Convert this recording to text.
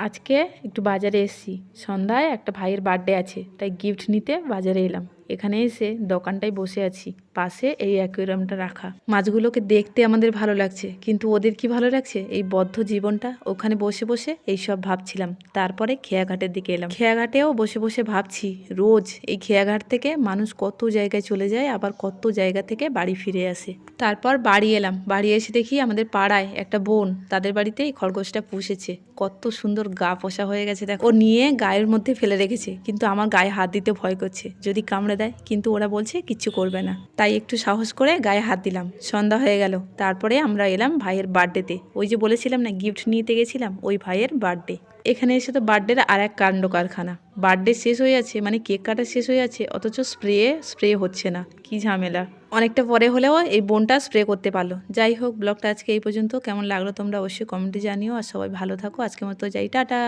আজকে একটু বাজারে এসেছি। সন্ধ্যায় একটা ভাইয়ের বার্থডে আছে, তাই গিফট নিতে বাজারে এলাম। এখানে এসে দোকানটায় বসে আছি, পাশে এই অ্যাকুয়ারিয়ামটা রাখা। মাছগুলোকে দেখতে আমাদের ভালো লাগছে, কিন্তু ওদের কি ভালো লাগছে এই বদ্ধ জীবনটা। ওখানে বসে বসে এইসব ভাবছিলাম। তারপরে খেয়াঘাটের দিকে এলাম। খেয়াঘাটেও বসে বসে ভাবছি, রোজ এই খেয়াঘাট থেকে মানুষ কত জায়গায় চলে যায়, আবার কত জায়গা থেকে বাড়ি ফিরে আসে। তারপর বাড়ি এলাম। বাড়ি এসে দেখি আমাদের পাড়ায় একটা বোন, তাদের বাড়িতে এই খরগোশটা পুষেছে। কত সুন্দর গা পোষা হয়ে গেছে দেখো। ও নিয়ে গায়ের মধ্যে ফেলে রেখেছে, কিন্তু আমার গায়ে হাত দিতে ভয় করছে, যদি কামড়ে দেয়। কিন্তু ওরা বলছে কিচ্ছু করবে না, তাই একটু সাহস করে গায়ে হাত দিলাম। সন্ধ্যা হয়ে গেল। তারপরে আমরা এলাম ভাইয়ের বার্থডেতে। ওই যে বলেছিলাম না গিফট নিতে গেছিলাম, ওই ভাইয়ের বার্থডে। এখানে এসে তো বার্থডের আর এক কাণ্ড কারখানা। বার্থডে শেষ হয়ে যাচ্ছে, মানে কেক কাটা শেষ হয়ে যাচ্ছে, অথচ স্প্রে হচ্ছে না। কি ঝামেলা। অনেকটা পরে হলেও এই বোনটা স্প্রে করতে পারলো। যাই হোক, ব্লগটা আজকে এই পর্যন্ত। কেমন লাগলো তোমরা অবশ্যই কমেন্টে জানিও। আর সবাই ভালো থাকো। আজকের মতো যাই, টাটা।